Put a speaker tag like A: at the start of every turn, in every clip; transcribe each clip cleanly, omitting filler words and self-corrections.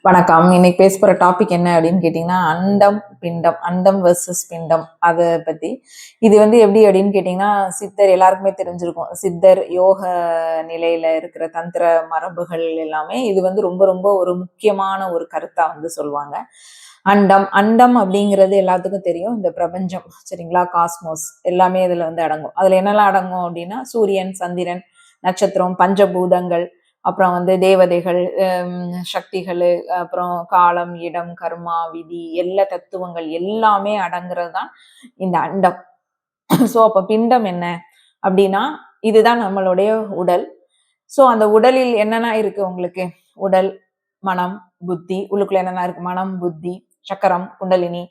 A: வணக்கம். இன்னைக்கு பேச போற டாபிக் என்ன அப்படின்னு கேட்டீங்கன்னா, அண்டம் பிண்டம், அண்டம் வெர்சஸ் பிண்டம் அதை பத்தி. இது எப்படி அப்படின்னு கேட்டீங்கன்னா, சித்தர் எல்லாருக்குமே தெரிஞ்சிருக்கும். சித்தர் யோக நிலையில இருக்கிற தந்திர மரபுகள் எல்லாமே இது ரொம்ப ரொம்ப ஒரு முக்கியமான ஒரு கருத்தா சொல்லுவாங்க. அண்டம் அண்டம் அப்படிங்கிறது எல்லாத்துக்கும் தெரியும். இந்த பிரபஞ்சம், சரிங்களா, காஸ்மோஸ் எல்லாமே இதுல அடங்கும். அதுல என்னெல்லாம் அடங்கும் அப்படின்னா, சூரியன், சந்திரன், நட்சத்திரம், பஞ்சபூதங்கள், அப்புறம் தேவதைகள், சக்திகள், அப்புறம் காலம், இடம், கர்மா, விதி, எல்லா தத்துவங்கள் எல்லாமே அடங்குறது தான் இந்த அண்டம். ஸோ அப்ப பிண்டம் என்ன அப்படின்னா, இதுதான் நம்மளுடைய உடல். ஸோ அந்த உடலில் என்னென்ன இருக்கு உங்களுக்கு? உடல், மனம், புத்தி. உள்ளுக்குள்ள என்னென்ன இருக்கு? மனம், புத்தி, சக்கரம், குண்டலினி,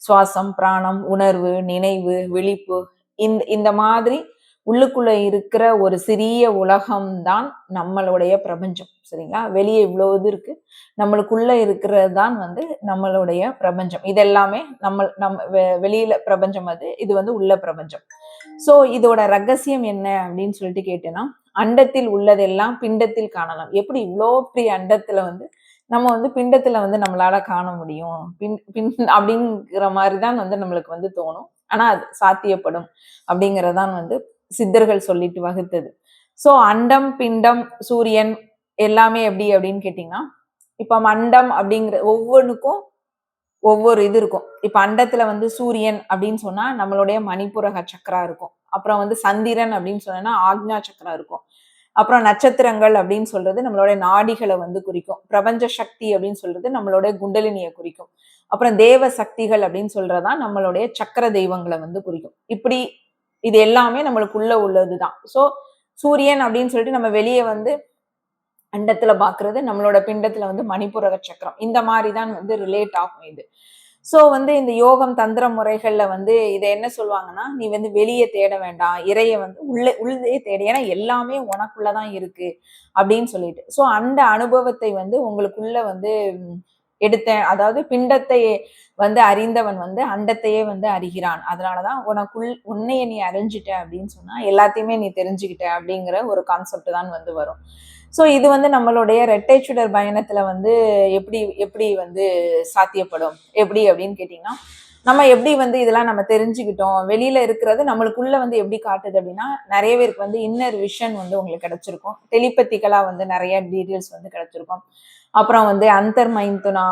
A: சுவாசம், பிராணம், உணர்வு, நினைவு, விழிப்பு. இந்த மாதிரி உள்ளுக்குள்ள இருக்கிற ஒரு சிறிய உலகம்தான் நம்மளுடைய பிரபஞ்சம், சரிங்களா? வெளியே இவ்வளவு இது இருக்கு, நம்மளுக்குள்ள இருக்கிறது தான் நம்மளுடைய பிரபஞ்சம். இதெல்லாமே வெளியில பிரபஞ்சம், இது உள்ள பிரபஞ்சம். சோ இதோட ரகசியம் என்ன அப்படின்னு சொல்லிட்டு கேட்டேன்னா, அண்டத்தில் உள்ளதெல்லாம் பிண்டத்தில் காணலாம். எப்படி இவ்வளோ பெரிய அண்டத்துல நம்ம பிண்டத்துல நம்மளால காண முடியும்? அப்படிங்கிற மாதிரிதான் நம்மளுக்கு தோணும். ஆனா அது சாத்தியப்படும் அப்படிங்கறதான் சித்தர்கள் சொல்லிட்டு வகுத்தது. சோ அண்டம், பிண்டம், சூரியன் எல்லாமே எப்படி அப்படின்னு கேட்டீங்கன்னா, இப்ப அண்டம் அப்படிங்கிற ஒவ்வொன்றுக்கும் ஒவ்வொரு இது இருக்கும். இப்ப அண்டத்துல சூரியன் அப்படின்னு சொன்னா நம்மளுடைய மணிப்புரக சக்கரா இருக்கும். அப்புறம் சந்திரன் அப்படின்னு சொன்னா ஆக்ஞா சக்கரா இருக்கும். அப்புறம் நட்சத்திரங்கள் அப்படின்னு சொல்றது நம்மளுடைய நாடிகளை குறிக்கும். பிரபஞ்ச சக்தி அப்படின்னு சொல்றது நம்மளுடைய குண்டலினியை குறிக்கும். அப்புறம் தேவ சக்திகள் அப்படின்னு சொல்றதான் நம்மளுடைய சக்கர தெய்வங்களை குறிக்கும். இப்படி இது எல்லாமே நம்மளுக்குள்ள உள்ளதுதான். சோ சூரியன் அப்படின்னு சொல்லிட்டு நம்ம வெளியே அண்டத்துல பாக்குறது, நம்மளோட பிண்டத்துல மணிப்புரக சக்கரம். இந்த மாதிரிதான் ரிலேட் ஆகும் இது. சோ இந்த யோகம் தந்திர முறைகள்ல இதை என்ன சொல்லுவாங்கன்னா, நீ வெளியே தேட வேண்டாம், இறைய உள்ளே தேட, ஏன்னா எல்லாமே உனக்குள்ளதான் இருக்கு அப்படின்னு சொல்லிட்டு. சோ அந்த அனுபவத்தை உங்களுக்குள்ள எடுத்தேன். அதாவது பிண்டத்தை அறிந்தவன் அண்டத்தையே அறிகிறான். அதனாலதான் உன்னைய நீ அறிஞ்சிட்ட அப்படின்னு சொன்னா எல்லாத்தையுமே நீ தெரிஞ்சுக்கிட்ட அப்படிங்கிற ஒரு கான்செப்ட் தான் வரும். ஸோ இது நம்மளுடைய இரட்டை சுடர் பயணத்துல எப்படி எப்படி சாத்தியப்படும் எப்படி அப்படின்னு கேட்டீங்கன்னா, நம்ம எப்படி இதெல்லாம் நம்ம தெரிஞ்சுக்கிட்டோம், வெளியில இருக்கிறது நம்மளுக்குள்ள எப்படி காட்டுது அப்படின்னா, நிறைய பேருக்கு இன்னர் விஷன் உங்களுக்கு கிடைச்சிருக்கும். டெலிபத்திக்கலா நிறைய டீட்டெயில்ஸ் கிடைச்சிருக்கும். அப்புறம் அந்தர் மைண்ட்னா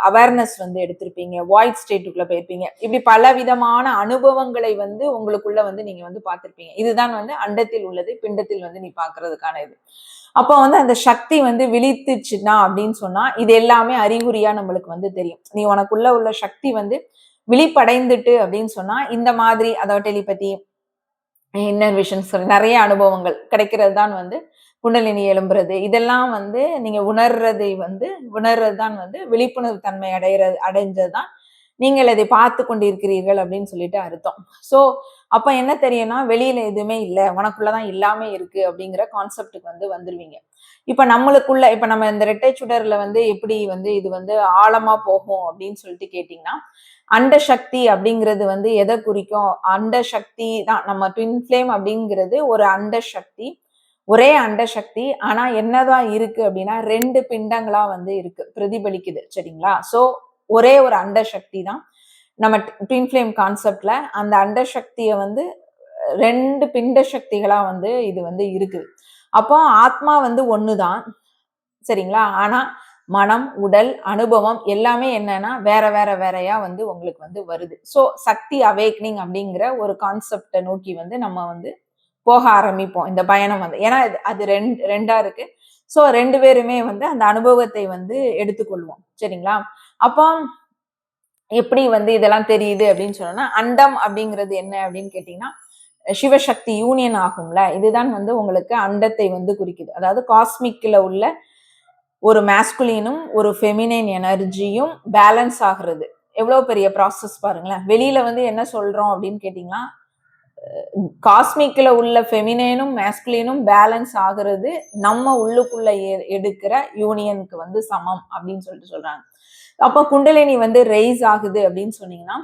A: அவேர்னஸ் எடுத்திருப்பீங்க, வாய்ட் ஸ்டேட்டுக்குள்ள போயிருப்பீங்க. இப்படி பல விதமான அனுபவங்களை உங்களுக்குள்ள நீங்க பார்த்திருப்பீங்க. இதுதான் அண்டத்தில் உள்ளது பிண்டத்தில் நீ பாக்குறதுக்கான இது. அப்போ அந்த சக்தி விழித்துச்சுன்னா அப்படின்னு சொன்னா இது எல்லாமே அறிகுறியா நம்மளுக்கு தெரியும். நீ உனக்குள்ள உள்ள சக்தி விழிப்படைந்துட்டு அப்படின்னு சொன்னா இந்த மாதிரி, அதாவது டெலிபதி, இன்னர் விஷன்ஸ், நிறைய அனுபவங்கள் கிடைக்கிறது தான் குண்டலினி எழும்புறது. இதெல்லாம் நீங்க உணர்றதுதான் விழிப்புணர்வு தன்மை அடைஞ்சதுதான் நீங்கள் அதை பார்த்து கொண்டிருக்கிறீர்கள் அப்படின்னு சொல்லிட்டு அர்த்தம். சோ அப்ப என்ன தெரியும்னா, வெளியில எதுவுமே இல்லை, உனக்குள்ளதான் எல்லாமே இருக்கு அப்படிங்கிற கான்செப்டுக்கு வந்துருவீங்க. இப்ப நம்மளுக்குள்ள இப்ப நம்ம இந்த இரட்டை சுடர்ல எப்படி இது ஆழமா போகும் அப்படின்னு சொல்லிட்டு கேட்டீங்கன்னா, அண்ட சக்தி அப்படிங்கிறது எதை குறிக்கும்? அண்ட சக்தி தான். நம்ம ட்வின் ஃப்ளேம் அப்படிங்கிறது ஒரு அண்ட சக்தி, ஒரே அண்ட சக்தி. ஆனா என்னதான் இருக்கு அப்படின்னா, ரெண்டு பிண்டங்களா இருக்கு, பிரதிபலிக்குது, சரிங்களா? சோ ஒரே ஒரு அண்ட சக்தி தான். நம்ம ட்வின் ஃப்ளேம் கான்செப்ட்ல அந்த அண்ட சக்தியை ரெண்டு பிண்ட சக்திகளா இது இருக்குது. அப்போ ஆத்மா ஒண்ணுதான், சரிங்களா? ஆனா மனம், உடல், அனுபவம் எல்லாமே என்னன்னா வேற வேற வேறையா உங்களுக்கு வருது. சோ சக்தி அவேக்னிங் அப்படிங்கிற ஒரு கான்செப்டை நோக்கி நம்ம போக ஆரம்பிப்போம் இந்த பயணம். ஏன்னா அது ரெண்டா இருக்கு. சோ ரெண்டு பேருமே அந்த அனுபவத்தை எடுத்துக்கொள்வோம், சரிங்களா? அப்போ எப்படி இதெல்லாம் தெரியுது அப்படின்னு சொன்னா, அண்டம் அப்படிங்கிறது என்ன அப்படின்னு கேட்டீங்கன்னா, சிவசக்தி யூனியன் ஆகும்ல, இதுதான் உங்களுக்கு அண்டத்தை குறிக்குது. அதாவது காஸ்மிக்ல உள்ள ஒரு மாஸ்குலினும் ஒரு ஃபெமினைன் எனர்ஜியும் பேலன்ஸ் ஆகுறது. எவ்வளவு பெரிய ப்ராசஸ் பாருங்களேன். வெளியில என்ன சொல்றோம் அப்படின்னு கேட்டீங்கன்னா, காஸ்மிக்ல உள்ள ஃபெமினைனும் மாஸ்குலினும் பேலன்ஸ் ஆகுறது நம்ம உள்ளுக்குள்ள எடுக்கிற யூனியனுக்கு சமம் அப்படின்னு சொல்றாங்க. அப்போ குண்டலினி ரைஸ் ஆகுது அப்படின்னு சொன்னீங்கன்னா,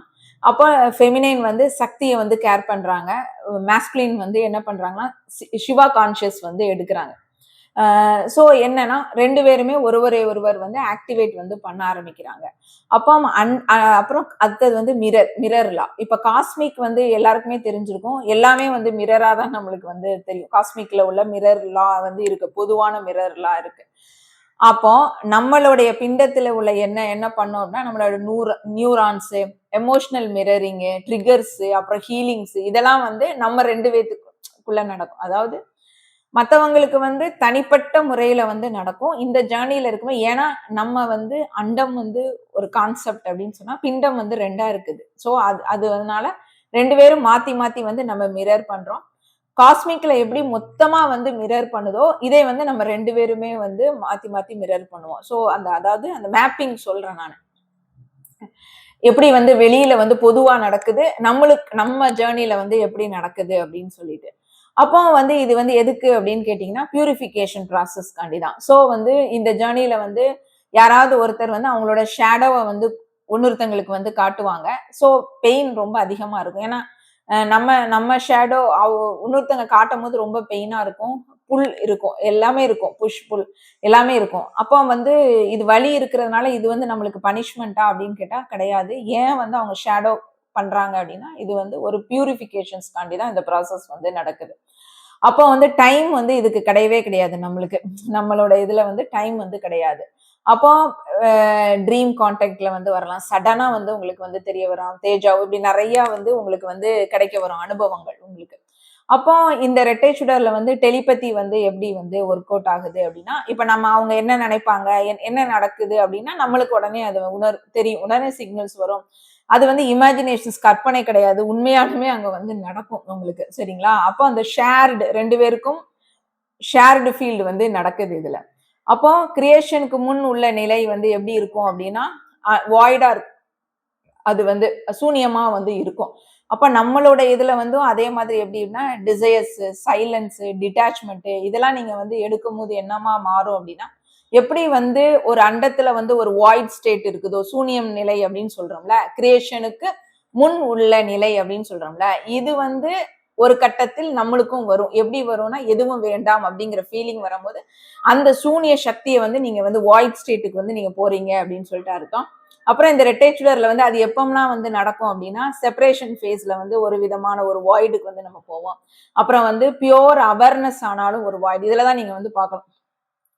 A: அப்போ ஃபெமினைன் சக்தியை கேர் பண்றாங்க, மாஸ்குலின் என்ன பண்றாங்கன்னா சிவா கான்சியஸ் எடுக்கிறாங்க. ஸோ என்னன்னா 2 பேருமே ஒருவரை ஒருவர் வந்து ஆக்டிவேட் வந்து பண்ண ஆரம்பிக்கிறாங்க. அப்போ அப்புறம் அடுத்தது வந்து மிரர் லா. இப்ப காஸ்மிக் வந்து எல்லாருக்குமே தெரிஞ்சிருக்கும். எல்லாமே வந்து மிரரா தான் நம்மளுக்கு வந்து தெரியும். காஸ்மிக்ல உள்ள மிரர் லா வந்து இருக்கு. பொதுவான மிரர் லா இருக்கு. அப்போ நம்மளுடைய பிண்டத்துல உள்ள என்ன என்ன பண்ணோம் அப்படின்னா, நம்மளோட நியூரான்ஸ், எமோஷனல் மிரரிங், ட்ரிகர்ஸ், அப்புறம் ஹீலிங்ஸ் இதெல்லாம் வந்து நம்ம 2 பேத்துக்குள்ள நடக்கும். அதாவது மத்தவங்களுக்கு வந்து தனிப்பட்ட முறையில வந்து நடக்கும். இந்த ஜர்னில இருக்கும்போது ஏன்னா நம்ம வந்து அண்டம் வந்து ஒரு கான்செப்ட் அப்படின்னு சொன்னா, பிண்டம் வந்து 2ஆ இருக்குது. ஸோ அது அது அதனால 2 பேரும் மாத்தி மாத்தி வந்து நம்ம மிரர் பண்றோம். காஸ்மிக்ல எப்படி மொத்தமா வந்து மிரர் பண்ணுதோ, இதே வந்து நம்ம 2 பேருமே வந்து மாத்தி மாத்தி மிரர் பண்ணுவோம். ஸோ அதாவது அந்த மேப்பிங் சொல்றேன் நானு. எப்படி வந்து வெளியில வந்து பொதுவா நடக்குது, நம்ம ஜர்னில வந்து எப்படி நடக்குது அப்படின்னு சொல்லிட்டு. அப்போ வந்து இது வந்து எதுக்கு அப்படின்னு கேட்டீங்கன்னா, பியூரிஃபிகேஷன் ப்ராசஸ்க்காண்டி தான். ஸோ வந்து இந்த ஜர்னில வந்து யாராவது ஒருத்தர் வந்து அவங்களோட ஷேடோவ வந்து இன்னொருத்தங்களுக்கு வந்து காட்டுவாங்க. ஸோ பெயின் ரொம்ப அதிகமா இருக்கும். ஏன்னா, நம்ம நம்ம ஷேடோ இன்னொருத்தங்க காட்டும்போது ரொம்ப பெயினா இருக்கும். புல் இருக்கும். எல்லாமே இருக்கும். புஷ், புல் எல்லாமே இருக்கும். அப்போ வந்து இது வலி இருக்கிறதுனால இது வந்து நம்மளுக்கு பனிஷ்மெண்ட்டா அப்படின்னு கேட்டா கிடையாது. ஏன் வந்து அவங்க ஷேடோ பண்றாங்க அப்படின்னா, இது வந்து ஒரு பியூரிஃபிகேஷன்ஸ்க்காண்டி தான் இந்த ப்ராசஸ் வந்து நடக்குது. அப்போ வந்து டைம் வந்து இதுக்கு கிடையவே கிடையாது நம்மளுக்கு. நம்மளோட இதுல வந்து டைம் வந்து கிடையாது. அப்போ ட்ரீம் கான்டாக்ட்ல வந்து வரலாம். சடனா வந்து உங்களுக்கு வந்து தெரிய வரும். தேஜா இப்படி நெறைய வந்து உங்களுக்கு வந்து கிடைக்க வரும் அனுபவங்கள் உங்களுக்கு. அப்போ இந்த ரெட்டை சுடர்ல வந்து டெலிபதி வந்து எப்படி வந்து ஒர்க் அவுட் ஆகுது அப்படின்னா, இப்ப நம்ம அவங்க என்ன நினைப்பாங்க, என்ன நடக்குது அப்படின்னா, நம்மளுக்கு உடனே அது தெரியும். உடனே சிக்னல்ஸ் வரும். அது வந்து இமேஜினேஷன்ஸ் கற்பனை கிடையாது. உண்மையாலுமே அங்க வந்து நடக்கும் உங்களுக்கு. சரிங்களா? அப்போ அந்த 2 பேருக்கும் ஷேர்டு ஃபீல்டு வந்து நடக்குது இதுல. அப்போ கிரியேஷனுக்கு முன் உள்ள நிலை வந்து எப்படி இருக்கும் அப்படின்னா, வாய்டா அது வந்து சூனியமா வந்து இருக்கும். அப்ப நம்மளோட இதுல வந்து அதே மாதிரி எப்படின்னா, டிசையர்ஸ், சைலன்ஸ், டிட்டாச்மென்ட் இதெல்லாம் நீங்க வந்து எடுக்கும்போது என்னமா மாறும் அப்படின்னா, எப்படி வந்து ஒரு அண்டத்துல வந்து ஒரு வாய்ட் ஸ்டேட் இருக்குதோ, சூனியம் நிலை அப்படின்னு சொல்றோம்ல, கிரியேஷனுக்கு முன் உள்ள நிலை அப்படின்னு சொல்றோம்ல, இது வந்து ஒரு கட்டத்தில் நம்மளுக்கும் வரும். எப்படி வரும்னா, எதுவும் வேண்டாம் அப்படிங்கிற ஃபீலிங் வரும்போது, அந்த சூனிய சக்திய வந்து நீங்க வந்து வாய்ட் ஸ்டேட்டுக்கு வந்து நீங்க போறீங்க அப்படின்னு சொல்லிட்டு அர்த்தம். அப்புறம் இந்த ரெட்டை சுடர்ல வந்து அது எப்பம்லாம் வந்து நடக்கும் அப்படின்னா, செப்பரேஷன் ஃபேஸ்ல வந்து ஒரு விதமான ஒரு வாய்டுக்கு வந்து நம்ம போவோம். அப்புறம் வந்து பியூர் அவேர்னஸ் ஆனாலும் ஒரு வாய்டு. இதுல தான் நீங்க வந்து பார்க்கணும்.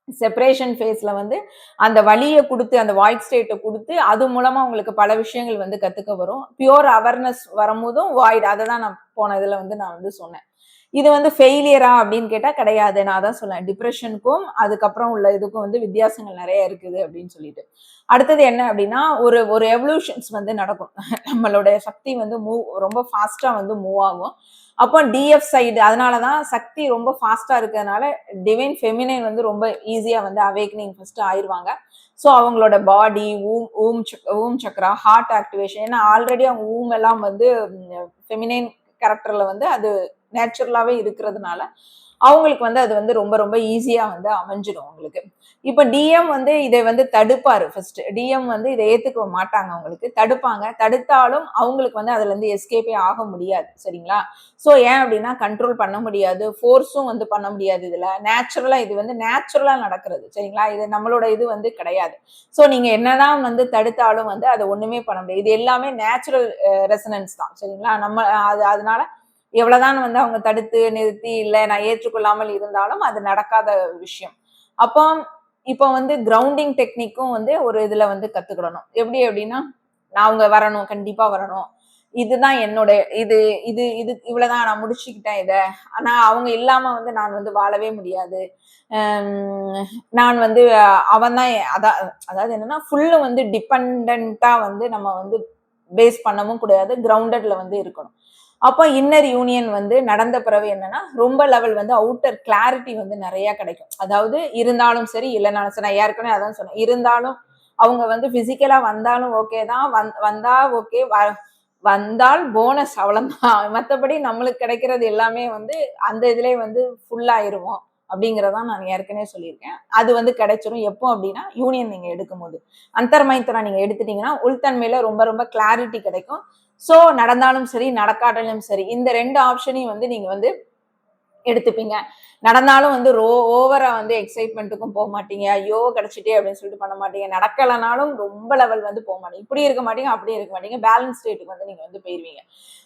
A: செப்பரேஷன் ஃபேஸ்ல வந்து அந்த வலிய குடுத்து, அந்த வாய்ட் ஸ்டேட்ட குடுத்து, அது மூலமா உங்களுக்கு பல விஷயங்கள் வந்து கத்துக்க வரும். பியூர் அவேர்னஸ் வரும்போதும் வாய்ட். அததான் நான் போன இதுல வந்து நான் வந்து சொன்னேன். இது வந்து ஃபெயிலியரா அப்படின்னு கேட்டா கிடையாது. நான் அதான் சொன்னேன். டிப்ரஷனுக்கும், அதுக்கப்புறம் உள்ள இதுக்கும் வந்து வித்தியாசங்கள் நெறைய இருக்குது அப்படின்னு சொல்லிட்டு. அடுத்தது என்ன அப்படின்னா, ஒரு ஒரு எவல்யூஷன்ஸ் வந்து நடக்கும். நம்மளுடைய சக்தி வந்து ரொம்ப ஃபாஸ்ட்டா வந்து மூவ் ஆகும். அப்போ டிஎஃப் சைடு அதனால தான் சக்தி ரொம்ப ஃபாஸ்ட்டா இருக்கிறதுனால, டிவைன் ஃபெமினைன் வந்து ரொம்ப ஈஸியா வந்து அவேக்கனிங் ஃபர்ஸ்ட் ஆயிருவாங்க. ஸோ அவங்களோட பாடி, ஊம் சக்ரா, ஹார்ட் ஆக்டிவேஷன் ஏன்னா ஆல்ரெடி அவங்க எல்லாம் வந்து ஃபெமினைன் கேரக்டர்ல வந்து அது நேச்சுரலாவே இருக்கிறதுனால அவங்களுக்கு வந்து அது வந்து ரொம்ப ரொம்ப ஈஸியா வந்து அமைஞ்சிடும் அவங்களுக்கு. இப்ப டிஎம் வந்து இதை வந்து தடுப்பாரு ஃபர்ஸ்ட். டிஎம் வந்து இதை ஏத்துக்க மாட்டாங்க அவங்களுக்கு. தடுப்பாங்க. தடுத்தாலும் அவங்களுக்கு வந்து அதுல இருந்து எஸ்கேப்பே ஆக முடியாது. சரிங்களா? சோ ஏன் அப்படின்னா கண்ட்ரோல் பண்ண முடியாது. ஃபோர்ஸும் வந்து பண்ண முடியாது இதுல. நேச்சுரலா இது வந்து நேச்சுரலா நடக்கிறது. சரிங்களா? இது நம்மளோட இது வந்து கிடையாது. சோ நீங்க என்னதான் வந்து தடுத்தாலும் வந்து அதை ஒண்ணுமே பண்ண முடியாது. இது எல்லாமே நேச்சுரல் ரெசனன்ஸ் தான். சரிங்களா? நம்ம அதனால எவ்வளவுதான் வந்து அவங்க தடுத்து நிறுத்தி இல்ல நான் ஏற்றுக்கொள்ளாமல் இருந்தாலும் அது நடக்காத விஷயம். அப்போ இப்போ வந்து கிரவுண்டிங் டெக்னிக்கும் வந்து ஒரு இதுல வந்து கத்துக்கிடணும். எப்படி அப்படின்னா நான் அவங்க வரணும், கண்டிப்பா வரணும். இதுதான் என்னோட இது இது இது இவ்வளவுதான் நான் முடிச்சுக்கிட்டேன் இத. ஆனா அவங்க இல்லாம வந்து நான் வந்து வாழவே முடியாது. நான் வந்து அவன் தான் அதாவது என்னன்னா ஃபுல்லு வந்து டிபெண்டன்ட்டா வந்து நம்ம வந்து பேஸ் பண்ணவும் கூடாது. கிரவுண்டட்ல வந்து இருக்கணும். அப்போ இன்னர் யூனியன் வந்து நடந்த பிறகு என்னன்னா, ரொம்ப லெவல் வந்து அவுட்டர் கிளாரிட்டி வந்து நெறைய கிடைக்கும். அதாவது இருந்தாலும் சரி, இல்லனாலும் சரி. நான் ஏற்கனவே அதான் சொன்னேன். இருந்தாலும் அவங்க வந்து பிசிக்கலா வந்தாலும் ஓகே தான். வந்தா ஓகே. வந்தால் போனஸ் அவ்வளவுதான். மத்தபடி நம்மளுக்கு கிடைக்கிறது எல்லாமே வந்து அந்த இதுலயே வந்து ஃபுல் ஆயிருவோம். அப்படிங்கிறதான் நான் ஏற்கனவே சொல்லியிருக்கேன். அது வந்து கிடைச்சிரும். எப்போ அப்படின்னா, யூனியன் நீங்க எடுக்கும்போது. அந்தர்மைத்தரா நீங்க எடுத்துட்டீங்கன்னா, உள்தன்மையில ரொம்ப ரொம்ப கிளாரிட்டி கிடைக்கும். சோ நடந்தாலும் சரி, நடக்காட்டாலும் சரி, இந்த 2 ஆப்ஷனையும் வந்து நீங்க வந்து எடுத்துப்பீங்க. நடந்தாலும் வந்து ஓவரா வந்து எக்ஸைட்மென்ட்டுக்கும் போ மாட்டீங்க. ஐயோ! கிடைச்சிட்டே அப்படின்னு சொல்லிட்டு பண்ண மாட்டீங்க. நடக்கலனாலும் ரொம்ப லெவல் வந்து போ மாட்டீங்க. இப்படி இருக்க மாட்டீங்க, அப்படியே இருக்க மாட்டீங்க. பேலன்ஸ் ஸ்டேட்டுக்கு வந்து நீங்க வந்து போயிருவீங்க.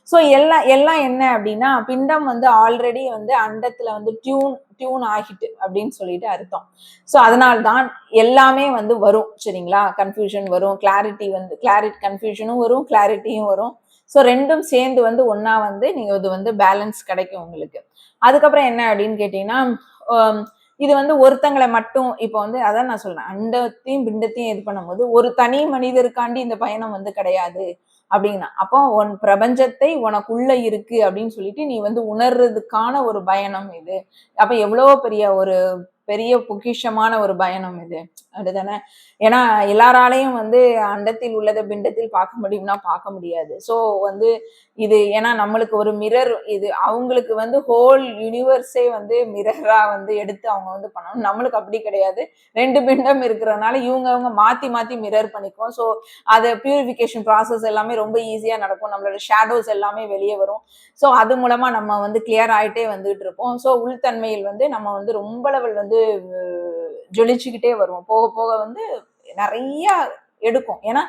A: ஸோ எல்லாம் எல்லாம் என்ன அப்படின்னா, பிண்டம் வந்து ஆல்ரெடி வந்து அண்டத்துல வந்து டியூன் ஆகிட்டு அப்படின்னு சொல்லிட்டு அர்த்தம். ஸோ அதனால தான் எல்லாமே வந்து வரும். சரிங்களா? கன்ஃப்யூஷன் வரும். கன்ஃப்யூஷனும் வரும், கிளாரிட்டியும் வரும். ஸோ 2ம் சேர்ந்து வந்து ஒண்ணா வந்து நீங்க இது வந்து பேலன்ஸ் கிடைக்கும் உங்களுக்கு. அதுக்கப்புறம் என்ன அப்படின்னு கேட்டீங்கன்னா, இது வந்து ஒருத்தங்கள மட்டும் இப்போ வந்து அதான் நான் சொல்றேன். அண்டத்தையும், பிண்டத்தையும் இது பண்ணும்போது, ஒரு தனி மனிதருக்காண்டி இந்த பயணம் வந்து கிடையாது அப்படின்னா. அப்போ உன் பிரபஞ்சத்தை உனக்குள்ள இருக்கு அப்படின்னு சொல்லிட்டு நீ வந்து உணர்றதுக்கான ஒரு பயணம் இது. அப்ப எவ்வளோ பெரிய பொக்கிஷமான ஒரு பயணம் இது. அப்படிதானே? ஏன்னா எல்லாராலையும் வந்து அண்டத்தில் உள்ளத பிண்டத்தில் பார்க்க முடியும்னா பார்க்க முடியாது. ஸோ வந்து இது ஏன்னா நம்மளுக்கு ஒரு மிரர் இது அவங்களுக்கு வந்து ஹோல் யூனிவர்ஸே வந்து மிரரா வந்து எடுத்து அவங்க வந்து பண்ணணும். நம்மளுக்கு அப்படி கிடையாது. 2 பிண்டம் இருக்கிறதுனால அவங்க மாத்தி மாத்தி மிரர் பண்ணிக்குவோம். ஸோ அது பியூரிஃபிகேஷன் ப்ராசஸ் எல்லாமே ரொம்ப ஈஸியா நடக்கும். நம்மளோட ஷேடோஸ் எல்லாமே வெளியே வரும். ஸோ அது மூலமா நம்ம வந்து கிளியர் ஆயிட்டே வந்துட்டு இருப்போம். ஸோ உள்தன்மையில் வந்து நம்ம வந்து ரொம்ப லெவல் வந்து ஜொலிச்சுக்கிட்டே வருவோம். போக போக வந்து நிறைய எடுக்கும். ஏன்னா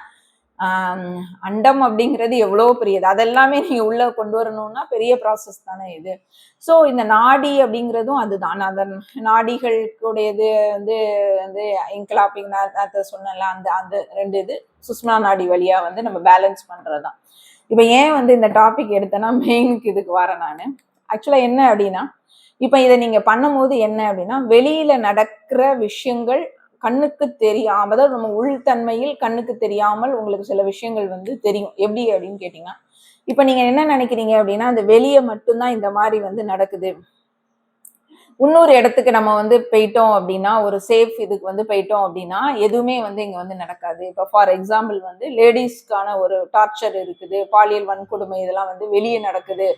A: அண்டம் அப்படிங்கிறது எவ்வளோ பெரியது. அதெல்லாமே நீங்க உள்ள கொண்டு வரணும்னா பெரிய ப்ராசஸ் தானே இது. ஸோ இந்த நாடி அப்படிங்கிறதும் அதுதான். அந்த நாடிகளுக்குடையது வந்து வந்து இன்கலாப்பிங் சொன்னல அந்த அந்த 2 இது சுஷ்மா நாடி வழியா வந்து நம்ம பேலன்ஸ் பண்றதுதான். இப்ப ஏன் வந்து இந்த டாபிக் எடுத்தேன்னா மெயினுக்கு இதுக்கு வரேன் நானு. ஆக்சுவலா என்ன அப்படின்னா, இப்ப இதை நீங்க பண்ணும்போது என்ன அப்படின்னா, வெளியில நடக்கிற விஷயங்கள் கண்ணுக்கு தெரியாம, அதாவது நம்ம உள்தன்மையில் கண்ணுக்கு தெரியாமல் உங்களுக்கு சில விஷயங்கள் வந்து தெரியும். எப்படி அப்படின்னு கேட்டீங்கன்னா, இப்ப நீங்க என்ன நினைக்கிறீங்க அப்படின்னா, அந்த வெளியே மட்டும்தான் இந்த மாதிரி வந்து நடக்குது. இன்னொரு இடத்துக்கு நம்ம வந்து போயிட்டோம் அப்படின்னா, ஒரு சேஃப் இதுக்கு வந்து போயிட்டோம் அப்படின்னா எதுவுமே வந்து இங்க வந்து நடக்காது. இப்போ ஃபார் எக்ஸாம்பிள் வந்து லேடிஸ்க்கான ஒரு டார்ச்சர் இருக்குது, பாலியல் வன்கொடுமை இதெல்லாம் வந்து வெளியே நடக்குது.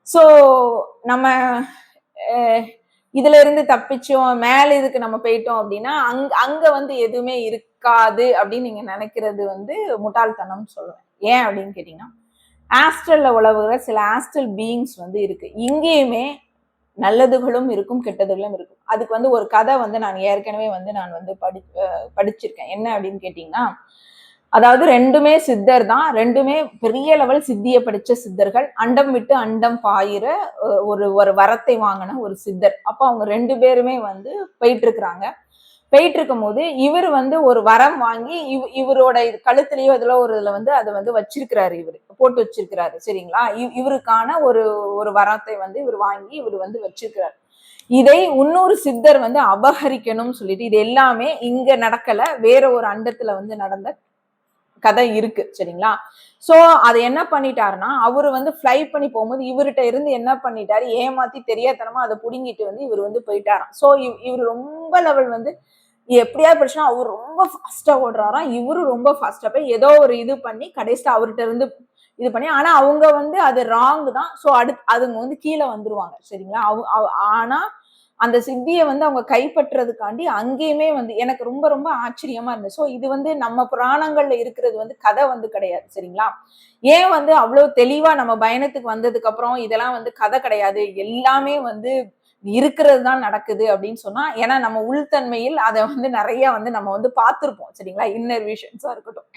A: ஸோ நம்ம இதுல இருந்து தப்பிச்சோம் மேல இதுக்கு நம்ம போயிட்டோம் அப்படின்னா அங்க வந்து எதுவுமே இருக்காது அப்படின்னு நீங்க நினைக்கிறது வந்து முட்டாள்தனம் சொல்லுவேன். ஏன் அப்படின்னு கேட்டீங்கன்னா, ஆஸ்ட்ரல்ல உழவுகிற சில ஆஸ்ட்ரல் பீயிங்ஸ் வந்து இருக்கு. இங்கேயுமே நல்லதுகளும் இருக்கும், கெட்டதுகளும் இருக்கும். அதுக்கு வந்து ஒரு கதை வந்து நான் ஏற்கனவே வந்து நான் வந்து படிச்சிருக்கேன். என்ன அப்படின்னு கேட்டீங்கன்னா, அதாவது 2மே சித்தர் தான். 2மே பெரிய லெவல் சித்திய படிச்ச சித்தர்கள். அண்டம் விட்டு அண்டம் பாயிற ஒரு வரத்தை வாங்கின ஒரு சித்தர். அப்ப அவங்க 2 பேருமே வந்து போயிட்டு இருக்கிறாங்க. போயிட்டு இருக்கும் போது இவர் வந்து ஒரு வரம் வாங்கி இவரோட கழுத்துலயோ இதுல வந்து அதை வந்து வச்சிருக்கிறாரு. இவரு போட்டு வச்சிருக்கிறாரு. சரிங்களா? இவருக்கான ஒரு வரத்தை வந்து இவர் வாங்கி இவர் வந்து வச்சிருக்கிறாரு. இதை இன்னொரு சித்தர் வந்து அபகரிக்கணும்னு சொல்லிட்டு, இது எல்லாமே இங்க நடக்கல, வேற ஒரு அண்டத்துல வந்து நடந்த கதை இருக்கு. சரிங்களா? சோ அதை என்ன பண்ணிட்டாருன்னா, அவரு வந்து ஃப்ளை பண்ணி போகும்போது இவர்கிட்ட இருந்து என்ன பண்ணிட்டாரு, ஏமாத்தி தெரியாதனமா அதை புடுங்கிட்டு வந்து இவர் வந்து போயிட்டாராம். சோ இவர் ரொம்ப லெவல் வந்து எப்படியாவது பிரச்சனை, அவர் ரொம்ப ஃபாஸ்டா ஓடுறாராம், இவரும் ரொம்ப ஃபாஸ்டா போய் ஏதோ ஒரு இது பண்ணி கடைசியா அவர்கிட்ட இருந்து இது பண்ணி, ஆனா அவங்க வந்து அது ராங் தான். சோ அதுங்க வந்து கீழே வந்துருவாங்க. சரிங்களா? ஆனா அந்த சித்தியை வந்து அவங்க கைப்பற்றதுக்காண்டி அங்கேயுமே வந்து எனக்கு ரொம்ப ரொம்ப ஆச்சரியமா இருந்தது. ஸோ இது வந்து நம்ம புராணங்கள்ல இருக்கிறது வந்து கதை வந்து கிடையாது. சரிங்களா? ஏன் வந்து அவ்வளவு தெளிவா நம்ம பயணத்துக்கு வந்ததுக்கு அப்புறம் இதெல்லாம் வந்து கதை கிடையாது, எல்லாமே வந்து இருக்கிறது தான் நடக்குது அப்படின்னு சொன்னா, ஏன்னா நம்ம உள்தன்மையில் அதை வந்து நிறைய வந்து நம்ம வந்து பார்த்திருப்போம். சரிங்களா? இன்னர் விஷன்ஸா இருக்கட்டும்,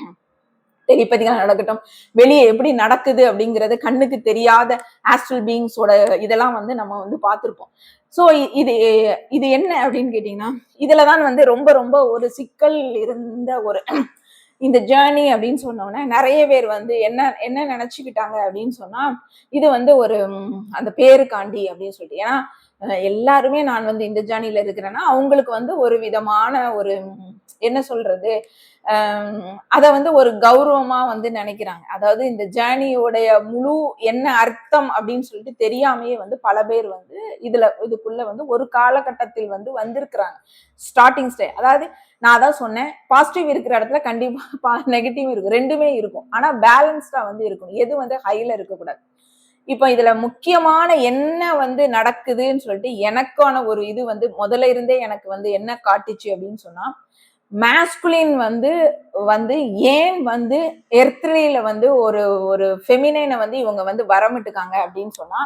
A: டெலிபதிகள் நடக்கட்டும், வெளியே எப்படி நடக்குது அப்படிங்கறது கண்ணுக்கு தெரியாத ஆஸ்ட்ரல் பீயிங்ஸோட இதெல்லாம் வந்து நம்ம வந்து பார்த்திருப்போம். சோ இது இது என்ன அப்படின்னு கேட்டீங்கன்னா, இதுலதான் வந்து ரொம்ப ரொம்ப ஒரு சிக்கல் இருந்த ஒரு இந்த ஜேர்னி அப்படின்னு சொன்னோன்னே நிறைய பேர் வந்து என்ன என்ன நினைச்சுக்கிட்டாங்க அப்படின்னு சொன்னா, இது வந்து ஒரு அந்த பேருக்காண்டி அப்படின்னு சொல்லிட்டு. ஏன்னா எல்லாருமே நான் வந்து இந்த ஜேர்னில இருக்கிறேன்னா அவங்களுக்கு வந்து ஒரு விதமான ஒரு என்ன சொல்றது, அதை வந்து ஒரு கௌரவமா வந்து நினைக்கிறாங்க. அதாவது இந்த ஜேர்னியோடைய முழு என்ன அர்த்தம் அப்படின்னு சொல்லிட்டு தெரியாமையே வந்து பல பேர் வந்து இதுக்குள்ள வந்து ஒரு காலகட்டத்தில் வந்து வந்திருக்கிறாங்க. ஸ்டார்டிங் ஸ்டேஜ், அதாவது நான் அதான் சொன்னேன், பாசிட்டிவ் இருக்கிற இடத்துல கண்டிப்பா நெகட்டிவ் இருக்கும், 2மே இருக்கும். ஆனா பேலன்ஸ்டா வந்து இருக்கணும், எது வந்து ஹைல இருக்கக்கூடாது. இப்ப இதுல முக்கியமான என்ன வந்து நடக்குதுன்னு சொல்லிட்டு எனக்கான ஒரு இது வந்து முதல்ல இருந்தே எனக்கு வந்து என்ன காட்டுச்சு அப்படின்னு சொன்னா, மாஸ்குலின் வந்து வந்து ஏன் வந்து எர்த்ரேல வந்து ஒரு ஒரு ஃபெமினைனை வந்து இவங்க வந்து வரமிட்டுக்காங்க அப்படின்னு சொன்னா,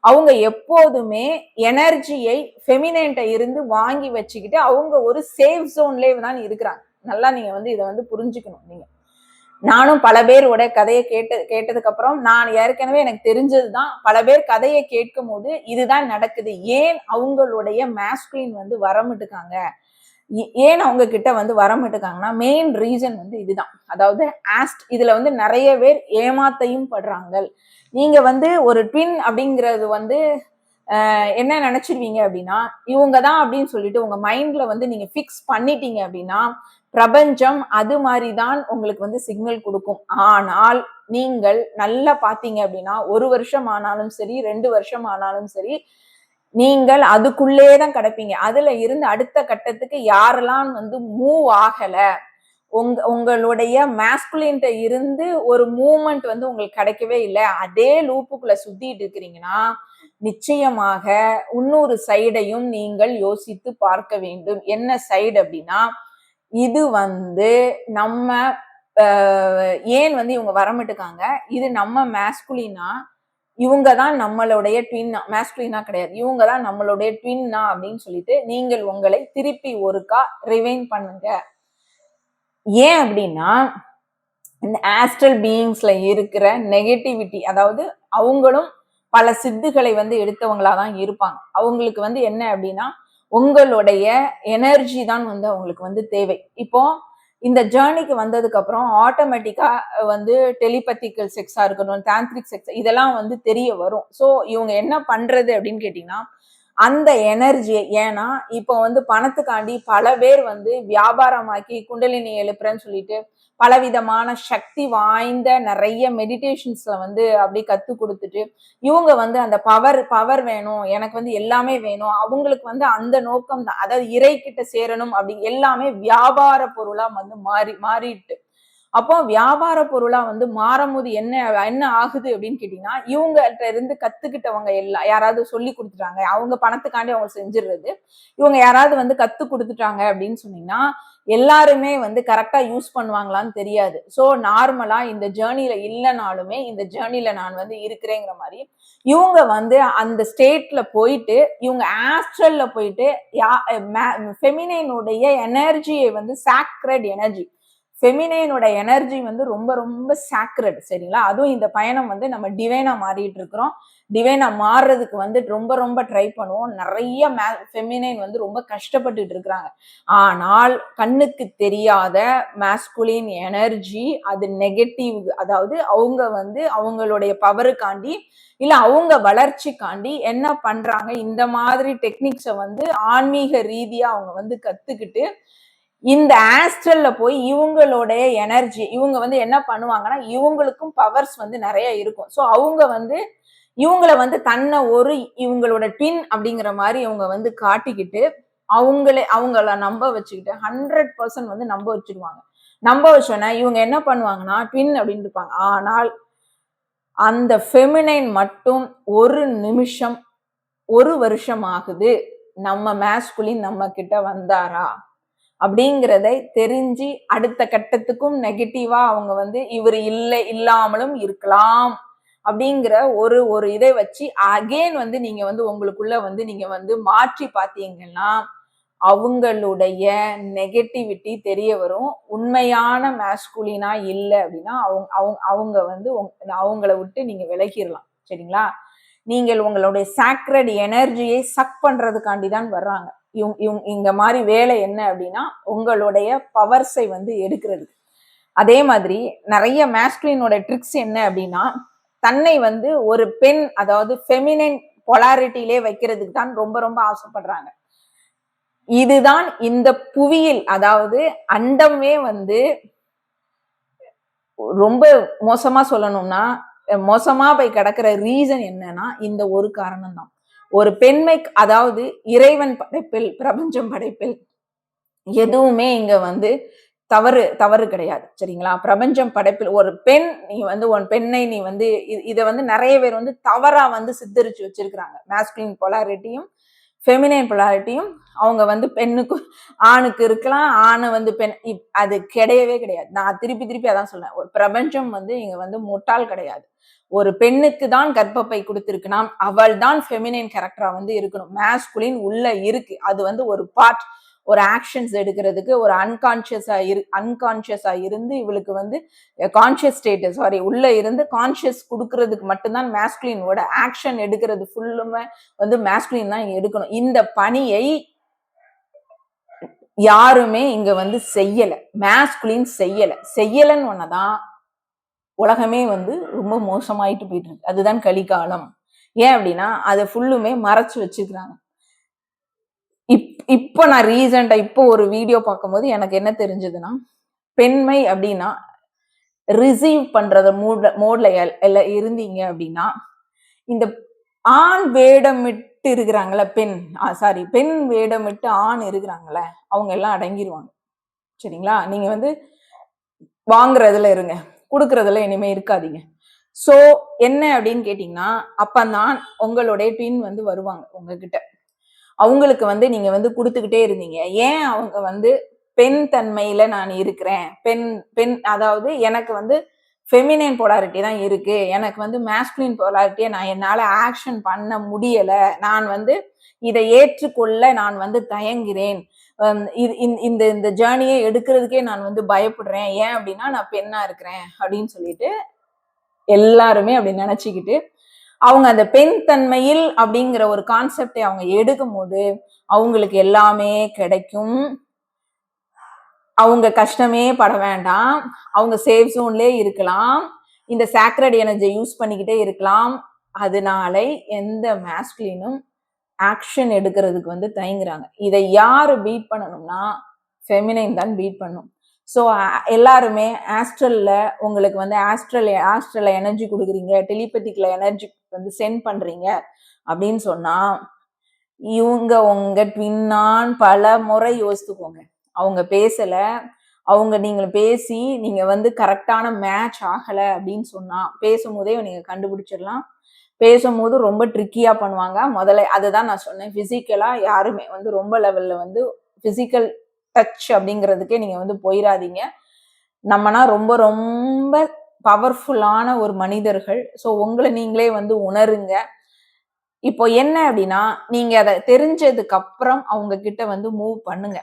A: அவங்க எப்போதுமே எனர்ஜியை ஃபெமினைன்ட்ட இருந்து வாங்கி வச்சுக்கிட்டு அவங்க ஒரு சேஃப் ஜோன்லேயே தான் இருக்கிறாங்க. நல்லா நீங்க வந்து இதை வந்து புரிஞ்சுக்கணும். நீங்க நானும் பல பேரோட கதையை கேட்டதுக்கு அப்புறம் நான் ஏற்கனவே எனக்கு தெரிஞ்சதுதான், பல பேர் கதையை கேட்கும் போது இதுதான் நடக்குது. ஏன் அவங்களுடைய மேஸ்குலின் வந்து வரமிட்டுக்காங்க, ஏன் அவங்க கிட்ட வந்து வரமிட்டுக்காங்கன்னா மெயின் ரீசன் வந்து இதுதான். அதாவது இதுல வந்து நிறைய பேர் ஏமாத்தையும் படுறாங்க. நீங்க வந்து ஒரு ட்வின் அப்படிங்கிறது வந்து என்ன நினைச்சிருவீங்க அப்படின்னா இவங்க தான் அப்படின்னு சொல்லிட்டு உங்க மைண்ட்ல வந்து நீங்க ஃபிக்ஸ் பண்ணிட்டீங்க அப்படின்னா பிரபஞ்சம் அது மாதிரிதான் உங்களுக்கு வந்து சிக்னல் கொடுக்கும். ஆனால் நீங்கள் நல்லா பாத்தீங்க அப்படின்னா 1 வருஷம் ஆனாலும் சரி 2 வருஷம் ஆனாலும் சரி நீங்கள் அதுக்குள்ளேதான் கிடப்பீங்க. அதுல இருந்து அடுத்த கட்டத்துக்கு யாரெல்லாம் வந்து மூவ் ஆகல, உங்களுடைய மேஸ்குலின்ட்ட இருந்து ஒரு மூவ்மெண்ட் வந்து உங்களுக்கு கிடைக்கவே இல்லை, அதே லூப்புக்குள்ள சுத்திட்டு இருக்கிறீங்கன்னா நிச்சயமாக இன்னொரு சைடையும் நீங்கள் யோசித்து பார்க்க வேண்டும். என்ன சைடு அப்படின்னா இது வந்து நம்ம ஏன் வந்து இவங்க வரமிட்டுக்காங்க, இது நம்ம மேஸ்குலினா, இவங்க தான் நம்மளுடைய ட்வின்னா, மேஸ்குலினா கிடையாது, இவங்க தான் நம்மளுடைய ட்வின்னா அப்படின்னு சொல்லிட்டு நீங்கள் உங்களை திருப்பி ஒருக்கா ரிவைன் பண்ணுங்க. ஏன் அப்படின்னா இந்த ஆஸ்ட்ரல் பீயிங்ஸ்ல இருக்கிற நெகட்டிவிட்டி, அதாவது அவங்களும் பல சித்துகளை வந்து எடுத்தவங்களா தான் இருப்பாங்க. அவங்களுக்கு வந்து என்ன அப்படின்னா உங்களுடைய எனர்ஜி தான் வந்து அவங்களுக்கு வந்து தேவை. இப்போ இந்த ஜேர்னிக்கு வந்ததுக்கு அப்புறம் ஆட்டோமேட்டிக்கா வந்து டெலிபத்திக்கல் செக்ஸா இருக்கணும், தாந்திரிக் செக்ஸ் இதெல்லாம் வந்து தெரிய வரும். ஸோ இவங்க என்ன பண்றது அப்படின்னு கேட்டீங்கன்னா அந்த எனர்ஜியை, ஏன்னா இப்போ வந்து பணத்துக்காண்டி பல பேர் வந்து வியாபாரமாக்கி குண்டலினி எழுப்புறேன்னு சொல்லிட்டு பலவிதமான சக்தி வாய்ந்த நிறைய மெடிடேஷன்ஸ்ல வந்து அப்படி கத்து கொடுத்துட்டு இவங்க வந்து அந்த பவர் வேணும், எனக்கு வந்து எல்லாமே வேணும், அவங்களுக்கு வந்து அந்த நோக்கம் தான், அதாவது இறை கிட்ட சேரணும் அப்படி எல்லாமே வியாபார பொருளா வந்து மாறிட்டு. அப்போ வியாபார பொருளா வந்து மாறும்போது என்ன ஆகுது அப்படின்னு கேட்டீங்கன்னா இவங்கள்ட்ட இருந்து கத்துக்கிட்டவங்க யாராவது சொல்லி கொடுத்துட்டாங்க, அவங்க பணத்துக்காண்டி அவங்க செஞ்சிடுறது, இவங்க யாராவது வந்து கத்து கொடுத்துட்டாங்க அப்படின்னு சொன்னீங்கன்னா எல்லாருமே வந்து கரெக்டா யூஸ் பண்ணுவாங்களான்னு தெரியாது. ஸோ நார்மலா இந்த ஜேர்னில இல்லைனாலுமே இந்த ஜேர்னில நான் வந்து இருக்கிறேங்கிற மாதிரி இவங்க வந்து அந்த ஸ்டேட்ல போயிட்டு இவங்க ஆஸ்ட்ரல்ல போயிட்டு ஃபெமினைனுடைய எனர்ஜியை வந்து சாக்ரட் எனர்ஜி, ஃபெமினைனோட எனர்ஜி வந்து ரொம்ப ரொம்ப சாக்ரட், சரிங்களா? அதுவும் இந்த பயணம் வந்து நம்ம டிவைனா மாறிட்டு இருக்கிறோம். டிவைனா மாறுறதுக்கு வந்து ரொம்ப ரொம்ப ட்ரை பண்ணுவோம். நிறைய ஃபெமினைன் வந்து ரொம்ப கஷ்டப்பட்டுட்டு இருக்கிறாங்க. ஆனால் கண்ணுக்கு தெரியாத மேஸ்குலின் எனர்ஜி அது நெகட்டிவ், அதாவது அவங்க வந்து அவங்களுடைய பவருக்காண்டி இல்ல அவங்க வளர்ச்சிக்காண்டி என்ன பண்றாங்க, இந்த மாதிரி டெக்னிக்ஸை வந்து ஆன்மீக ரீதியா அவங்க வந்து கத்துக்கிட்டு இந்த ஆஸ்ட்ரல்ல போய் இவங்களுடைய எனர்ஜி இவங்க வந்து என்ன பண்ணுவாங்கன்னா இவங்களுக்கும் பவர்ஸ் வந்து நிறைய இருக்கும். ஸோ அவங்க வந்து இவங்கள வந்து தன்னை ஒரு இவங்களோட ட்வின் அப்படிங்கிற மாதிரி இவங்க வந்து காட்டிக்கிட்டு அவங்கள நம்ப வச்சுக்கிட்டு 100% வந்து நம்ப வச்சிருவாங்க. நம்ப வச்சோன்னா இவங்க என்ன பண்ணுவாங்கன்னா ட்வின் அப்படின்னு இருப்பாங்க. ஆனால் அந்த ஃபெமினைன் மட்டும் ஒரு நிமிஷம் 1 வருஷம் ஆகுது நம்ம மேஸ்குலின் நம்ம கிட்ட வந்தாரா அப்படிங்கிறதை தெரிஞ்சு அடுத்த கட்டத்துக்கும் நெகட்டிவா அவங்க வந்து இவர் இல்லாமலும் இருக்கலாம் அப்படிங்கிற ஒரு இதை வச்சு அகெயின் வந்து நீங்க வந்து உங்களுக்குள்ள வந்து நீங்க வந்து மாற்றி பார்த்தீங்கன்னா அவங்களுடைய நெகட்டிவிட்டி தெரிய வரும். உண்மையான மேஸ்குலினா இல்லை அப்படின்னா அவங்க வந்து அவங்கள விட்டு நீங்க விலகிடலாம், சரிங்களா? நீங்கள் உங்களுடைய சாக்ரட் எனர்ஜியை சக் பண்றதுக்காண்டி தான் வர்றாங்க. இங்க மாதிரி வேலை என்ன அப்படின்னா உங்களுடைய பவர்ஸை வந்து எடுக்கிறது. அதே மாதிரி நிறைய மேஸ்குலினோட ட்ரிக்ஸ் என்ன அப்படின்னா தன்னை வந்து ஒரு பெண், அதாவது ஃபெமினைன் பொலாரிட்டியிலே வைக்கிறதுக்கு தான் ரொம்ப ரொம்ப ஆசைப்படுறாங்க. இதுதான் இந்த புவியில், அதாவது அண்டமே வந்து ரொம்ப மோசமா சொல்லணும்னா மோசமா போய் கிடக்கிற ரீசன் என்னன்னா இந்த ஒரு காரணம் தான். ஒரு பெண்மை, அதாவது இறைவன் படைப்பில் பிரபஞ்சம் படைப்பில் எதுவுமே இங்க வந்து தவறு கிடையாது, சரிங்களா? பிரபஞ்சம் படைப்பில் ஒரு பெண், நீ வந்து உன் பெண்ணை நீ வந்து இதை வந்து நிறைய பேர் வந்து தவறா வந்து சித்தரிச்சு வச்சிருக்கிறாங்க. மேஸ்குலின் பொலாரிட்டியும் ஃபெமினைன் பொலாரிட்டியும் அவங்க வந்து பெண்ணுக்கு ஆணுக்கு இருக்கலாம், ஆணை வந்து பெண் அது கிடையவே கிடையாது. நான் திருப்பி திருப்பி அதான் சொல்றேன். ஒரு பிரபஞ்சம் வந்து இங்க வந்து முட்டாள் கிடையாது. ஒரு பெண்ணுக்கு தான் கர்ப்பப்பை கொடுத்திருக்குன்னா அவள் தான் ஃபெமினைன் கேரக்டரா வந்து இருக்கணும். மேஸ்குலின் உள்ள இருக்கு. அது வந்து ஒரு பார்ட், ஒரு ஆக்ஷன்ஸ் எடுக்கிறதுக்கு ஒரு அன்கான்சியஸா இருந்து இவளுக்கு வந்து கான்சியஸ் ஸ்டேட்டஸ் சாரி உள்ள இருந்து கான்சியஸ் கொடுக்கறதுக்கு மட்டும்தான் மேஸ்குலினோட ஆக்ஷன் எடுக்கிறது ஃபுல்லுமே வந்து மேஸ்குலின் தான் எடுக்கணும். இந்த பணியை யாருமே இங்க வந்து செய்யல, மேஸ்குலின் செய்யலன்னு ஒன்னதான் உலகமே வந்து ரொம்ப மோசமாயிட்டு போயிட்டு இருக்கு. அதுதான் கலிகாலம். ஏன் அப்படின்னா அதை ஃபுல்லுமே மறைச்சு வச்சுக்கிறாங்க. இப்போ நான் ரீசெண்டா இப்போ ஒரு வீடியோ பார்க்கும்போது எனக்கு என்ன தெரிஞ்சதுன்னா, பெண்மை அப்படின்னா ரிசீவ் பண்றத மோட்ல இருந்தீங்க அப்படின்னா, இந்த ஆண் வேடமிட்டு இருக்கிறாங்கள பெண் சாரி பெண் வேடமிட்டு ஆண் இருக்கிறாங்கள அவங்க எல்லாம் அடங்கிடுவாங்க. சரிங்களா? நீங்க வந்து வாங்குறதுல இருங்க, கொடுக்கறதுல இனிமே இருக்காதீங்க. சோ என்ன அப்படின்னு கேட்டீங்கன்னா, அப்பதான் உங்களுடைய ட்வின் வந்து வருவாங்க உங்ககிட்ட. அவங்களுக்கு வந்து நீங்க வந்து கொடுத்துக்கிட்டே இருந்தீங்க. ஏன் அவங்க வந்து பெண் தன்மையில நான் இருக்கிறேன், பெண் பெண் அதாவது எனக்கு வந்து ஃபெமினைன் போலாரிட்டி தான் இருக்கு, எனக்கு வந்து மேஸ்குலின் போலாரிட்டியை நான் என்னால ஆக்ஷன் பண்ண முடியல, நான் வந்து இதை ஏற்றுக்கொள்ள நான் வந்து தயங்குகிறேன், இந்த இந்த ஜேர்னியை எடுக்கிறதுக்கே நான் வந்து பயப்படுறேன். ஏன் அப்படின்னா நான் பெண்ணா இருக்கிறேன் அப்படின்னு சொல்லிட்டு எல்லாருமே அப்படி நினைச்சுக்கிட்டு அவங்க அந்த பெண் தன்மையில் அப்படிங்கிற ஒரு கான்செப்டை அவங்க எடுக்கும் போது அவங்களுக்கு எல்லாமே கிடைக்கும். அவங்க கஷ்டமே பட வேண்டாம், அவங்க சேஃப் ஜோன்லேயே இருக்கலாம், இந்த சாக்ரட் எனர்ஜியை யூஸ் பண்ணிக்கிட்டே இருக்கலாம். அதனால எந்த மேஸ்குலினும் ஆக்ஷன் எடுக்கிறதுக்கு வந்து தயங்குறாங்க. இதை யாரு பீட் பண்ணணும்னா ஃபெமினைன் தான் பீட் பண்ணும். ஸோ எல்லாருமே ஆஸ்ட்ரல்ல உங்களுக்கு வந்து ஆஸ்ட்ரல்ல எனர்ஜி கொடுக்குறீங்க, டெலிபதிக்ல எனர்ஜி வந்து சென்ட் பண்றீங்க அப்படின்னு சொன்னா இவங்க உங்க ட்வின்னான் பல முறை யோசித்துக்கோங்க. அவங்க பேசல, அவங்க நீங்க பேசி நீங்க வந்து கரெக்டான மேட்ச் ஆகல அப்படின்னு சொன்னா பேசும்போதே நீங்க கண்டுபிடிச்சிடலாம். பேசும்போது ரொம்ப ட்ரிக்கியா பண்ணுவாங்க. முதல்ல அதுதான் நான் சொன்னேன், பிசிக்கலா யாருமே வந்து ரொம்ப லெவல்ல வந்து பிசிக்கல் டச் அப்படிங்கிறதுக்கே நீங்க வந்து போயிடாதீங்க. நம்மனா ரொம்ப ரொம்ப பவர்ஃபுல்லான ஒரு மனிதர்கள். ஸோ உங்களை நீங்களே வந்து உணருங்க. இப்போ என்ன அப்படின்னா நீங்க அதை தெரிஞ்சதுக்கு அப்புறம் அவங்க கிட்ட வந்து மூவ் பண்ணுங்க.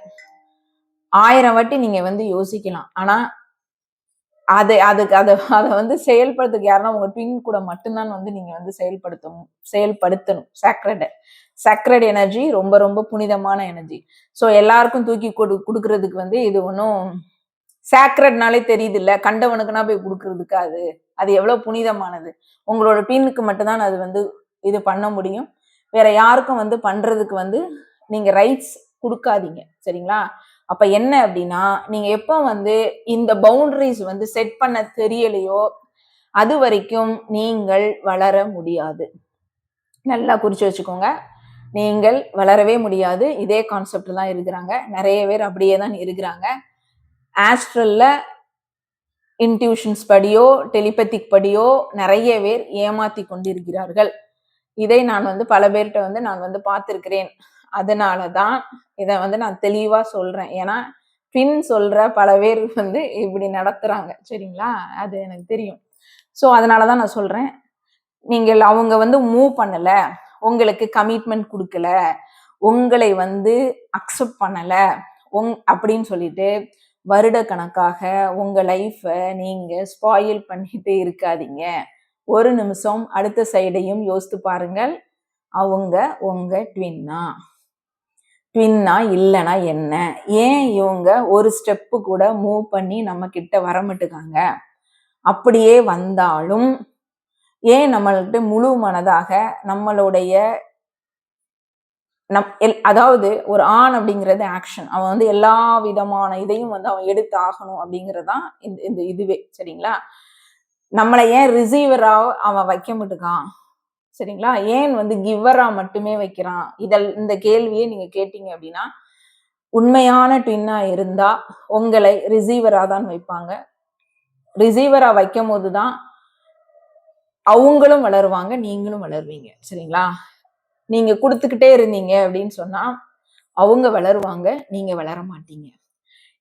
A: 1000 வாட்டி நீங்க வந்து யோசிக்கலாம். ஆனா அதை அதுக்கு அதை அதை வந்து செயல்படுறதுக்கு யாருன்னா உங்க ட்வின் கூட மட்டும்தான் வந்து நீங்க வந்து செயல்படுத்தணும். சாக்ரட் எனர்ஜி ரொம்ப ரொம்ப புனிதமான எனர்ஜி. ஸோ எல்லாருக்கும் தூக்கி கொடுக்கறதுக்கு வந்து இது ஒன்றும் சாக்ரட்னாலே தெரியுது இல்ல, கண்டவனுக்குன்னா போய் கொடுக்கறதுக்கு அது அது எவ்வளவு புனிதமானது. உங்களோட ட்வினுக்கு மட்டும்தான் அது வந்து இது பண்ண முடியும். வேற யாருக்கும் வந்து பண்றதுக்கு வந்து நீங்க ரைட்ஸ் கொடுக்காதீங்க. சரிங்களா? அப்ப என்ன அப்படின்னா நீங்க எப்ப வந்து இந்த பவுண்டரிஸ் வந்து செட் பண்ண தெரியலையோ அது வரைக்கும் நீங்கள் வளர முடியாது. நல்லா குறிச்சு வச்சுக்கோங்க, நீங்கள் வளரவே முடியாது. இதே கான்செப்ட் தான் இருக்கிறாங்க நிறைய பேர், அப்படியே தான் இருக்கிறாங்க. ஆஸ்ட்ரல்ல இன்ட்யூஷன்ஸ் படியோ டெலிபதிக் படியோ நிறைய பேர் ஏமாத்தி கொண்டிருக்கிறார்கள். இதை நான் வந்து பல பேர்கிட்ட வந்து நான் வந்து பார்த்திருக்கிறேன். அதனாலதான் இதை வந்து நான் தெளிவா சொல்றேன். ஏன்னா பின் சொல்ற பல பேர் வந்து இப்படி நடத்துறாங்க. சரிங்களா? அது எனக்கு தெரியும். ஸோ அதனாலதான் நான் சொல்றேன், நீங்கள் அவங்க வந்து மூவ் பண்ணல, உங்களுக்கு கமிட்மெண்ட் கொடுக்கல, உங்களை வந்து அக்செப்ட் பண்ணல அப்படின்னு சொல்லிட்டு வருட கணக்காக உங்க லைஃபை நீங்க ஸ்பாயில் பண்ணிட்டு இருக்காதீங்க. ஒரு நிமிஷம் அடுத்த சைடையும் யோசித்து பாருங்கள். அவங்க உங்க ட்வின்னா இல்லைன்னா என்ன? ஏன் இவங்க ஒரு ஸ்டெப்பு கூட மூவ் பண்ணி நம்ம கிட்ட வரமாட்டுக்காங்க? அப்படியே வந்தாலும் ஏன் நம்மள்கிட்ட முழு மனதாக நம்மளுடைய அதாவது ஒரு ஆண் அப்படிங்கிறது ஆக்ஷன், அவன் வந்து எல்லா விதமான இதையும் வந்து அவன் எடுத்து ஆகணும் அப்படிங்கறதுதான் இந்த இதுவே. சரிங்களா? நம்மளை ஏன் ரிசீவரா அவன் வைக்க மாட்டுக்கான்? சரிங்களா? ஏன் வந்து கிவரா மட்டுமே வைக்கிறான்? இந்த கேள்வியை நீங்க கேட்டீங்க அப்படின்னா உண்மையான ட்வின்னா இருந்தா உங்களை ரிசீவரா தான் வைப்பாங்க. ரிசீவரா வைக்கும் போதுதான் அவங்களும் வளருவாங்க, நீங்களும் வளருவீங்க. சரிங்களா? நீங்க கொடுத்துக்கிட்டே இருந்தீங்க அப்படின்னு சொன்னா அவங்க வளருவாங்க, நீங்க வளர மாட்டீங்க.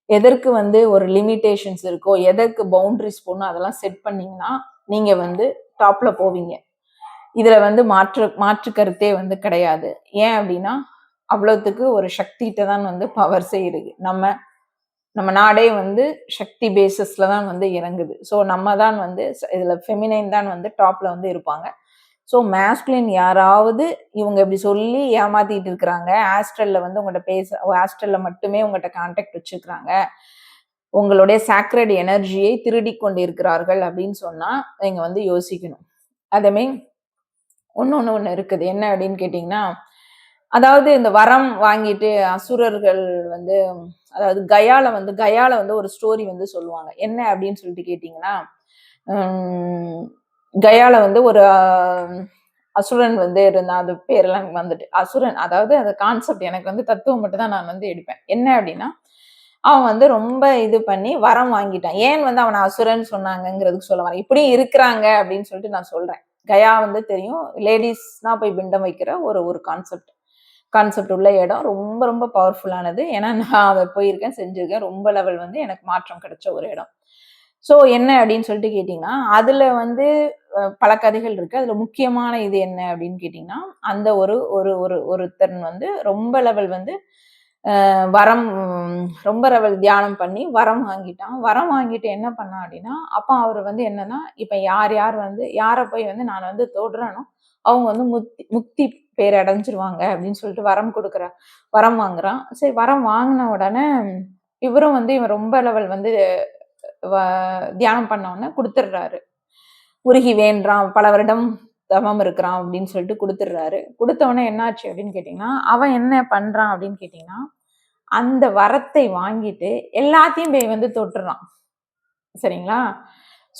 A: எதற்கு வந்து ஒரு லிமிடேஷன்ஸ் இருக்கோ, எதற்கு பவுண்டரிஸ் போடணும் அதெல்லாம் செட் பண்ணீங்கன்னா நீங்க வந்து டாப்ல போவீங்க. இதுல வந்து மாற்று கருத்தே வந்து கிடையாது. ஏன் அப்படின்னா அவ்வளவுத்துக்கு ஒரு சக்திகிட்ட தான் வந்து பவர்ஸே இருக்கு. நம்ம நாடே வந்து சக்தி பேசிஸ்ல தான் வந்து இறங்குது. ஸோ நம்ம தான் வந்து இதுல ஃபெமினைன் தான் வந்து டாப்ல வந்து இருப்பாங்க. ஸோ மேஸ்குலின் யாராவது இவங்க இப்படி சொல்லி ஏமாத்திட்டு இருக்கிறாங்க, ஆஸ்ட்ரல்ல வந்து உங்கள்கிட்ட ஆஸ்ட்ரல்ல மட்டுமே உங்கள்கிட்ட கான்டாக்ட் வச்சுக்கிறாங்க, உங்களுடைய சாக்ரட் எனர்ஜியை திருடி கொண்டு இருக்கிறார்கள் அப்படின்னு சொன்னா நீங்க வந்து யோசிக்கணும். அதே ஒண்ணு இருக்குது. என்ன அப்படின்னு கேட்டீங்கன்னா, அதாவது இந்த வரம் வாங்கிட்டு அசுரர்கள் வந்து, அதாவது கயால வந்து ஒரு ஸ்டோரி வந்து சொல்லுவாங்க. என்ன அப்படின்னு சொல்லிட்டு கேட்டீங்கன்னா, கயால வந்து ஒரு அசுரன் வந்து இருந்தான். அது பேரெல்லாம் வந்துட்டு அசுரன், அதாவது அந்த கான்செப்ட் எனக்கு வந்து தத்துவம் மட்டும் தான் நான் வந்து எடுப்பேன். என்ன அப்படின்னா, அவன் வந்து ரொம்ப இது பண்ணி வரம் வாங்கிட்டான். ஏன் வந்து அவனை அசுரன் சொன்னாங்கிறதுக்கு சொல்ல வரேன். இப்படி இருக்கிறாங்க அப்படின்னு சொல்லிட்டு நான் சொல்றேன். கயா வந்து தெரியும், லேடிஸ்னா போய் பிண்டம் வைக்கிற ஒரு கான்செப்ட் உள்ள இடம். ரொம்ப ரொம்ப பவர்ஃபுல்லானது. ஏன்னா நான் அதை போயிருக்கேன், செஞ்சிருக்கேன். ரொம்ப லெவல் வந்து எனக்கு மாற்றம் கிடைச்ச ஒரு இடம். ஸோ என்ன அப்படின்னு சொல்லிட்டு கேட்டிங்கன்னா, அதுல வந்து பல கதைகள் இருக்கு. அதுல முக்கியமான இது என்ன அப்படின்னு கேட்டிங்கன்னா, அந்த ஒருத்தன் வந்து ரொம்ப லெவல் வந்து வரம் ரொம்ப லெவல் தியானம் பண்ணி வரம் வாங்கிட்டான். வரம் வாங்கிட்டு என்ன பண்ணான் அப்படின்னா, அப்ப அவர் வந்து என்னன்னா, இப்ப யார் வந்து யாரை போய் வந்து நான் வந்து தொடுறேனோ அவங்க வந்து முக்தி பேர் அடைஞ்சிருவாங்க அப்படின்னு சொல்லிட்டு வரம் வாங்குறான். சரி, வரம் வாங்கின உடனே இவன் ரொம்ப லெவல் வந்து தியானம் பண்ண உடனே கொடுத்துடுறாரு. உருகி வேண்டான், பல வருடம் தவம் இருக்கிறான் அப்படின்னு சொல்லிட்டு கொடுத்துடுறாரு. கொடுத்த உடனே என்னாச்சு அப்படின்னு கேட்டீங்கன்னா, அவன் என்ன பண்றான் அப்படின்னு கேட்டீங்கன்னா, அந்த வரத்தை வாங்கிட்டு எல்லாத்தையும் போய் வந்து தொட்டுறான். சரிங்களா?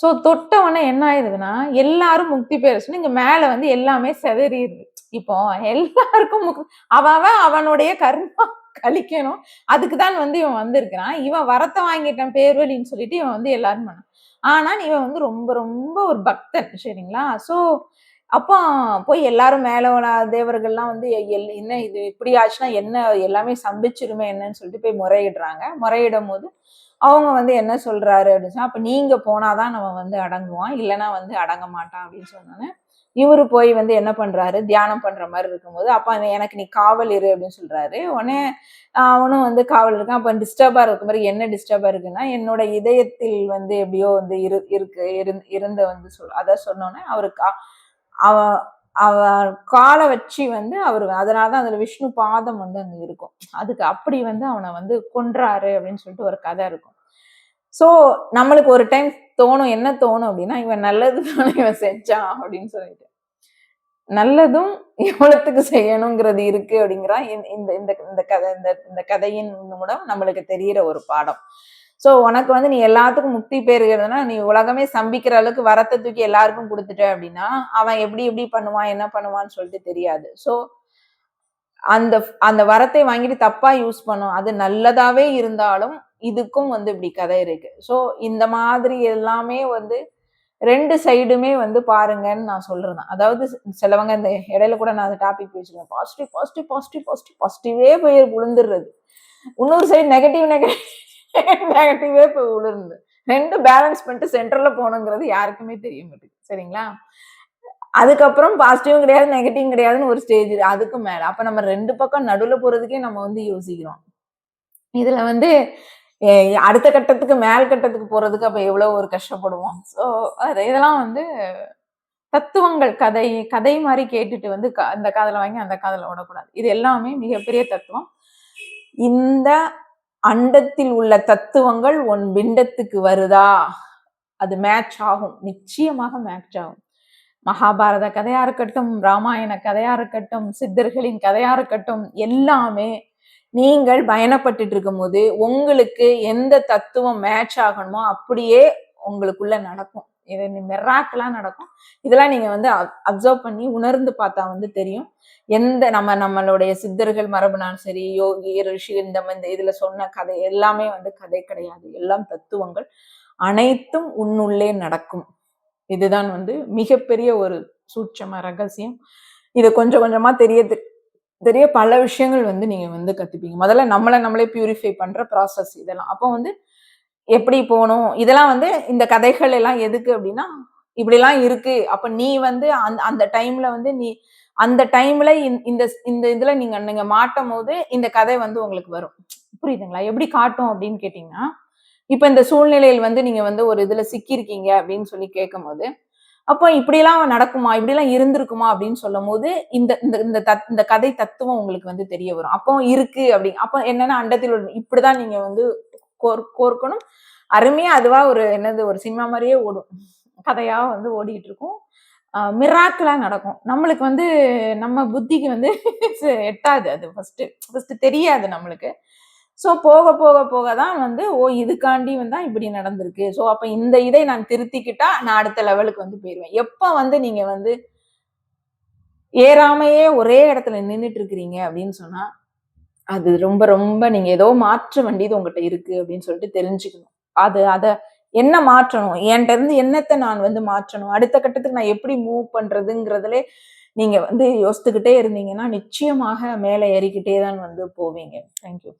A: ஸோ தொட்ட உடனே என்ன ஆயிருதுன்னா, எல்லாரும் முக்தி பேர் சொல்லி இங்க மேல வந்து எல்லாமே சிதறிடுது. இப்போ எல்லாருக்கும் அவன் அவனுடைய கர்மா கழிக்கணும். அதுக்கு தான் வந்து இவன் வந்திருக்கிறான். இவன் வரத்தை வாங்கிட்டான் பேர்வழின்னு சொல்லிட்டு இவன் வந்து எல்லாரும் பண்ணான். ஆனா இவன் வந்து ரொம்ப ரொம்ப ஒரு பக்தன். சரிங்களா? ஸோ அப்போ போய் எல்லாரும் மேல தேவர்கள்லாம் வந்து என்ன இது இப்படி ஆச்சுன்னா என்ன, எல்லாமே சம்பிச்சிருமே என்னன்னு சொல்லிட்டு போய் முறையிடுறாங்க. முறையிடும் போது அவங்க வந்து என்ன சொல்றாரு அப்படின்னு, அப்ப நீங்க போனாதான் நம்ம வந்து அடங்குவான், இல்லைன்னா வந்து அடங்க மாட்டான் அப்படின்னு சொன்னோன்னே இவரு போய் வந்து என்ன பண்றாரு, தியானம் பண்ற மாதிரி இருக்கும்போது அப்ப எனக்கு நீ காவல் இரு அப்படின்னு சொல்றாரு. உடனே அவனும் வந்து காவல் இருக்கான். அப்ப டிஸ்டர்பா இருக்க மாதிரி, என்ன டிஸ்டர்பா இருக்குன்னா என்னோட இதயத்தில் வந்து எப்படியோ வந்து இருந்த வந்து அத சொன்னோன்னே அவருக்கு அவ அவ காலை வச்சு வந்து அவரு, அதனாலதான் அதுல விஷ்ணு பாதம் வந்து அங்க இருக்கும். அதுக்கு அப்படி வந்து அவனை வந்து கொன்றாரு அப்படின்னு சொல்லிட்டு ஒரு கதை இருக்கும். சோ நம்மளுக்கு ஒரு டைம் தோணும், என்ன தோணும் அப்படின்னா, இவன் நல்லது தானே இவன் செஞ்சான் அப்படின்னு சொல்லிட்டு. நல்லதும் எவ்வளவுக்கு செய்யணுங்கிறது இருக்கு அப்படிங்கிறா இந்த இந்த இந்த கதை இந்த கதையின் மூலம் நம்மளுக்கு தெரியிற ஒரு பாடம். சோ உனக்கு வந்து நீ எல்லாத்துக்கும் முக்தி பெறுகிறதுனா, நீ உலகமே சம்பிக்கிற அளவுக்கு வரத்தை தூக்கி எல்லாருக்கும் கொடுத்துட்ட அப்படின்னா அவன் எப்படி எப்படி பண்ணுவான், என்ன பண்ணுவான்னு சொல்லிட்டு தெரியாது. சோ அந்த அந்த வரத்தை வாங்கிட்டு தப்பா யூஸ் பண்ணும், அது நல்லதாவே இருந்தாலும் இதுக்கும் வந்து இப்படி கதை இருக்கு. சோ இந்த மாதிரி எல்லாமே வந்து 2 சைடுமே வந்து பாருங்கன்னு நான் சொல்றேன். அதாவது சிலவங்க இந்த இடையில கூட நான் அந்த டாபிக் பேசுவேன். பாசிட்டிவ் பாசிட்டிவ் பாசிட்டிவ் பாசிட்டிவ் பாசிட்டிவே போய் விழுந்துடுறது. இன்னொரு சைடு நெகட்டிவே போய் விழுந்து 2 பேலன்ஸ் பண்ணிட்டு சென்டர்ல போகணுங்கிறது யாருக்குமே தெரிய மாட்டேங்குது. சரிங்களா? அதுக்கப்புறம் பாசிட்டிவும் கிடையாது, நெகட்டிவும் கிடையாதுன்னு ஒரு ஸ்டேஜ். அதுக்கு மேல அப்ப நம்ம 2 பக்கம் நடுவுல போறதுக்கே நம்ம வந்து யோசிக்கிறோம். இதுல வந்து அடுத்த கட்டத்துக்கு மேல் கட்டத்துக்கு போறதுக்கு அப்ப எவ்வளவு ஒரு கஷ்டப்படுவோம். சோ இதெல்லாம் வந்து தத்துவங்கள், கதை மாதிரி கேட்டுட்டு வந்து அந்த காதுல வாங்கி அந்த காதுல விடக்கூடாது. இது எல்லாமே மிகப்பெரிய தத்துவம். இந்த அண்டத்தில் உள்ள தத்துவங்கள் உன் பிண்டத்துக்கு வருதா, அது மேட்ச் ஆகும், நிச்சயமாக மேட்ச் ஆகும். மகாபாரத கதையா இருக்கட்டும், ராமாயண கதையா இருக்கட்டும், சித்தர்களின் கதையா இருக்கட்டும், எல்லாமே நீங்கள் பயணப்பட்டுட்டு இருக்கும் போது உங்களுக்கு எந்த தத்துவம் மேட்ச் ஆகணுமோ அப்படியே உங்களுக்குள்ள நடக்கும். இது மிராக்கிளா நடக்கும். இதெல்லாம் நீங்க வந்து அப்சர்வ் பண்ணி உணர்ந்து பார்த்தா வந்து தெரியும். நம்மளுடைய சித்தர்கள் மரபுனாலும் சரி, யோகி ரிஷி இந்த இதுல சொன்ன கதை எல்லாமே வந்து கதை கிடையாது, எல்லாம் தத்துவங்கள். அனைத்தும் உன்னுள்ளே நடக்கும். இதுதான் வந்து மிகப்பெரிய ஒரு சூட்சம ரகசியம். இத கொஞ்சம் கொஞ்சமா தெரிய தெரிய பல விஷயங்கள் வந்து நீங்க வந்து கத்துப்பீங்க. முதல்ல நம்மள நம்மளே பியூரிஃபை பண்ற ப்ராசஸ் இதெல்லாம். அப்போ வந்து எப்படி போணும்? இதெல்லாம் வந்து இந்த கதைகள் எல்லாம் எதுக்கு அப்டின்னா, இப்படிலாம் இருக்கு. அப்ப நீ வந்து அந்த டைம்ல வந்து அந்த டைம்ல இந்த இந்த இதுல நீங்க நீங்க மாட்டும்போது, இந்த கதை வந்து உங்களுக்கு வரும். புரியுதுங்களா? எப்படி காட்டும் அப்படின்னு கேட்டீங்கன்னா, இப்ப இந்த சூழ்நிலையில் வந்து நீங்க வந்து ஒரு இதுல சிக்கியிருக்கீங்க அப்படின்னு சொல்லி கேட்கும்போது, அப்போ இப்படிலாம் நடக்குமா? இப்படிலாம் இருந்திருக்குமா? அப்படின்னு சொல்லும்போது, இந்த இந்த இந்த இந்த கதை தத்துவம் உங்களுக்கு வந்து தெரிய வரும். அப்போ இருக்கு அப்படி அப்ப என்னன்னா அண்டத்தில் இப்படிதான் நீங்க வந்து கோர்க்கணும். அருமையா அதுவா ஒரு என்னது ஒரு சினிமா மாரியே ஓடும். கதையா வந்து ஓடிட்டு இருக்கும். மிராக்கிளா நடக்கும். நம்மளுக்கு வந்து நம்ம புத்திக்கு வந்து எட்டாது அது ஃபர்ஸ்ட் தெரியாது நம்மளுக்கு. ஸோ போக போக போக தான் வந்து, ஓ! இதுக்காண்டி வந்தா இப்படி நடந்திருக்கு. ஸோ அப்ப இந்த இதை நான் திருத்திக்கிட்டா, நான் அடுத்த லெவலுக்கு வந்து போயிருவேன். எப்ப வந்து நீங்க வந்து ஏறாமயே ஒரே இடத்துல நின்னுட்டு இருக்கிறீங்க அப்படின்னு சொன்னா, அது ரொம்ப ரொம்ப நீங்க ஏதோ மாற்ற வேண்டியது உங்கட்ட இருக்கு அப்படின்னு சொல்லிட்டு தெரிஞ்சுக்கணும். அத என்ன மாற்றணும்? என்ட்ட இருந்து என்னத்த நான் வந்து மாற்றணும்? அடுத்த கட்டத்துக்கு நான் எப்படி மூவ் பண்றதுங்கிறதுலே நீங்க வந்து யோசித்துக்கிட்டே இருந்தீங்கன்னா, நிச்சயமாக மேல ஏறிக்கிட்டே தான் வந்து போவீங்க. Thank you.